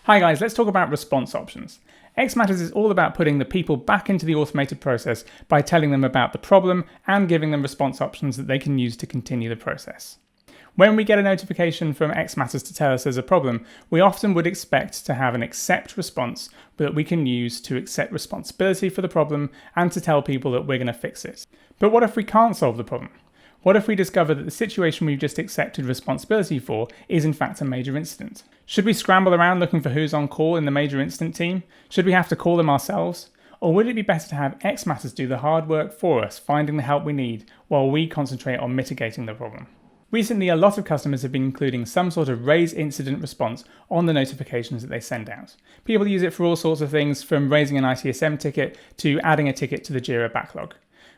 Hi guys, let's talk about response options. xMatters is all about putting the people back into the automated process by telling them about the problem and giving them response options that they can use to continue the process. When we get a notification from xMatters to tell us there's a problem, we often would expect to have an accept response that we can use to accept responsibility for the problem and to tell people that we're going to fix it. But what if we can't solve the problem? What if we discover that the situation we've just accepted responsibility for is in fact a major incident? Should we scramble around looking for who's on call in the major incident team? Should we have to call them ourselves? Or would it be better to have xMatters do the hard work for us, finding the help we need, while we concentrate on mitigating the problem? Recently, a lot of customers have been including some sort of raise incident response on the notifications that they send out. People use it for all sorts of things, from raising an ITSM ticket to adding a ticket to the Jira backlog.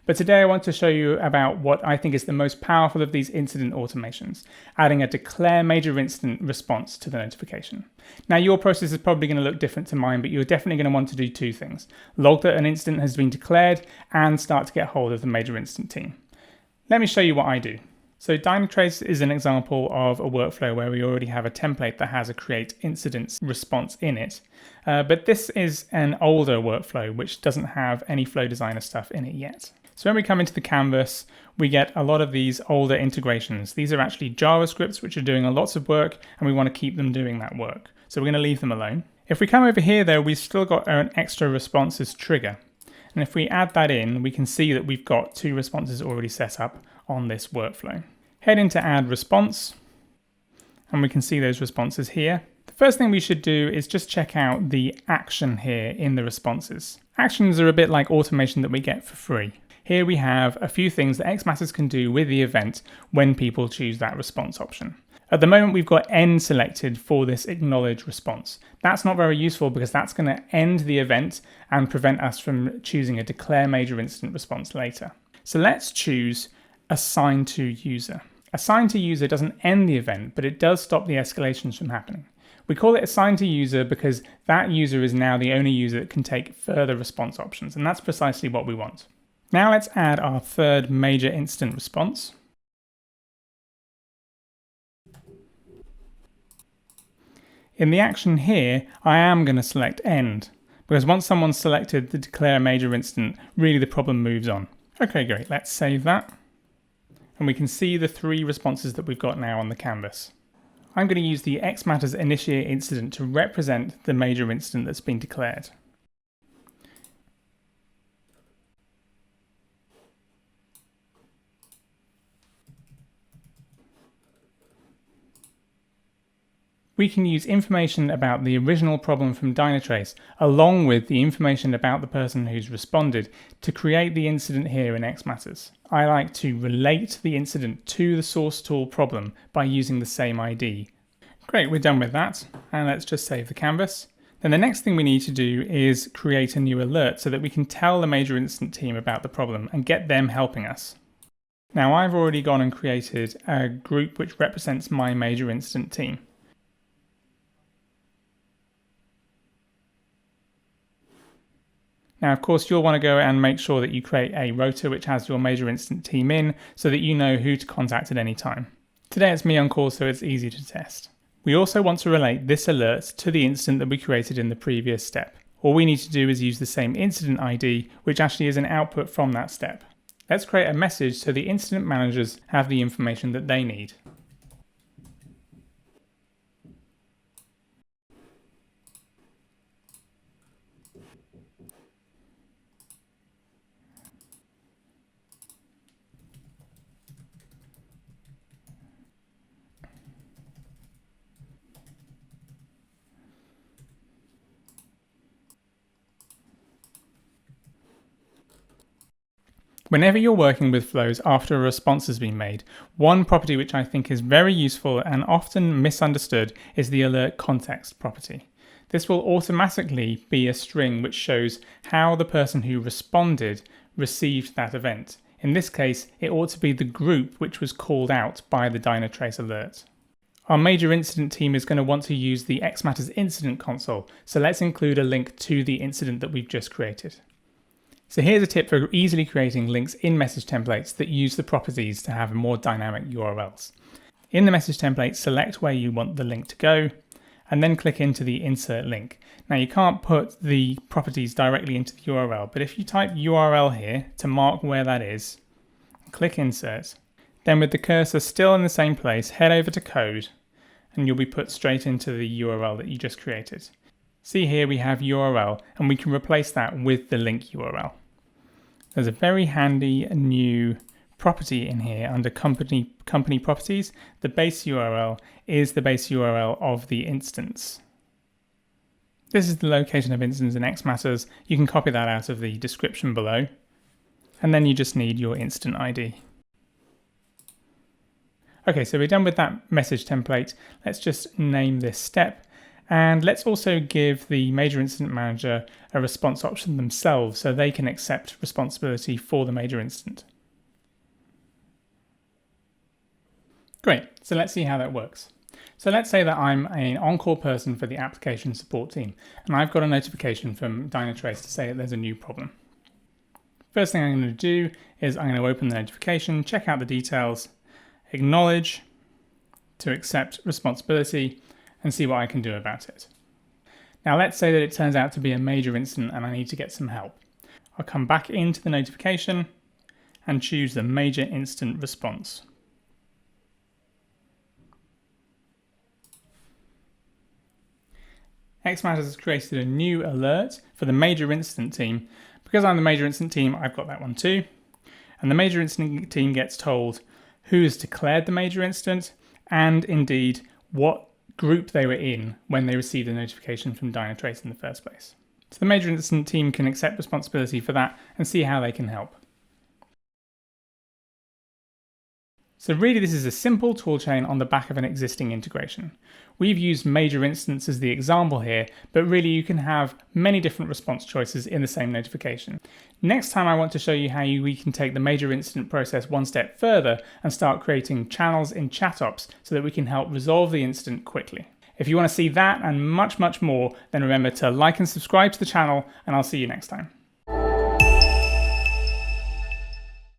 But today I want to show you about what I think is the most powerful of these incident automations, adding a declare major incident response to the notification. Now your process is probably going to look different to mine, but you're definitely going to want to do two things: log that an incident has been declared and start to get hold of the major incident team. Let me show you what I do. So Dynatrace is an example of a workflow where we already have a template that has a create incidents response in it. But this is an older workflow which doesn't have any Flow Designer stuff in it yet. So when we come into the canvas, we get a lot of these older integrations. These are actually JavaScripts which are doing lots of work, and we want to keep them doing that work. So we're going to leave them alone. If we come over here though, we've still got an extra responses trigger. And if we add that in, we can see that we've got two responses already set up on this workflow. Head into add response, and we can see those responses here. The first thing we should do is just check out the action here in the responses. Actions are a bit like automation that we get for free. Here we have a few things that xMatters can do with the event when people choose that response option. At the moment, we've got end selected for this acknowledge response. That's not very useful because that's going to end the event and prevent us from choosing a declare major incident response later. So let's choose assign to user. Assign to user doesn't end the event, but it does stop the escalations from happening. We call it assign to user because that user is now the only user that can take further response options, and that's precisely what we want. Now let's add our third major incident response. In the action here, I am going to select end, because once someone's selected the declare major incident, really the problem moves on. Okay, great, let's save that. And we can see the three responses that we've got now on the canvas. I'm going to use the xMatters initiate incident to represent the major incident that's been declared. We can use information about the original problem from Dynatrace along with the information about the person who's responded to create the incident here in xMatters. I like to relate the incident to the source tool problem by using the same ID. Great, we're done with that, and let's just save the canvas. Then the next thing we need to do is create a new alert so that we can tell the major incident team about the problem and get them helping us. Now I've already gone and created a group which represents my major incident team. Now, of course, you'll want to go and make sure that you create a rota which has your major incident team in so that you know who to contact at any time. Today it's me on call, so it's easy to test. We also want to relate this alert to the incident that we created in the previous step. All we need to do is use the same incident ID, which actually is an output from that step. Let's create a message so the incident managers have the information that they need. Whenever you're working with flows after a response has been made, one property which I think is very useful and often misunderstood is the alert context property. This will automatically be a string which shows how the person who responded received that event. In this case, it ought to be the group which was called out by the Dynatrace alert. Our major incident team is going to want to use the xMatters incident console, so let's include a link to the incident that we've just created. So here's a tip for easily creating links in message templates that use the properties to have more dynamic URLs. In the message template, select where you want the link to go, and then click into the insert link. Now you can't put the properties directly into the URL, but if you type URL here to mark where that is, click insert, then with the cursor still in the same place, head over to code, and you'll be put straight into the URL that you just created. See here we have URL, and we can replace that with the link URL. There's a very handy new property in here under company properties. The base URL is the base URL of the instance. This is the location of instance in xMatters. You can copy that out of the description below, and then you just need your instant ID. Okay, so we're done with that message template. Let's just name this step, and let's also give the major incident manager a response option themselves so they can accept responsibility for the major incident. Great, so let's see how that works. So let's say that I'm an on-call person for the application support team, and I've got a notification from Dynatrace to say that there's a new problem. First thing I'm going to do is I'm going to open the notification, check out the details, acknowledge to accept responsibility, and see what I can do about it. Now let's say that it turns out to be a major incident and I need to get some help. I'll come back into the notification and choose the major incident response. xMatters has created a new alert for the major incident team. Because I'm the major incident team, I've got that one too. And the major incident team gets told who has declared the major incident and indeed what group they were in when they received the notification from Dynatrace in the first place. So the major incident team can accept responsibility for that and see how they can help. So really this is a simple toolchain on the back of an existing integration. We've used major incidents as the example here, but really you can have many different response choices in the same notification. Next time I want to show you how we can take the major incident process one step further and start creating channels in ChatOps so that we can help resolve the incident quickly. If you want to see that and much more, then remember to like and subscribe to the channel, and I'll see you next time.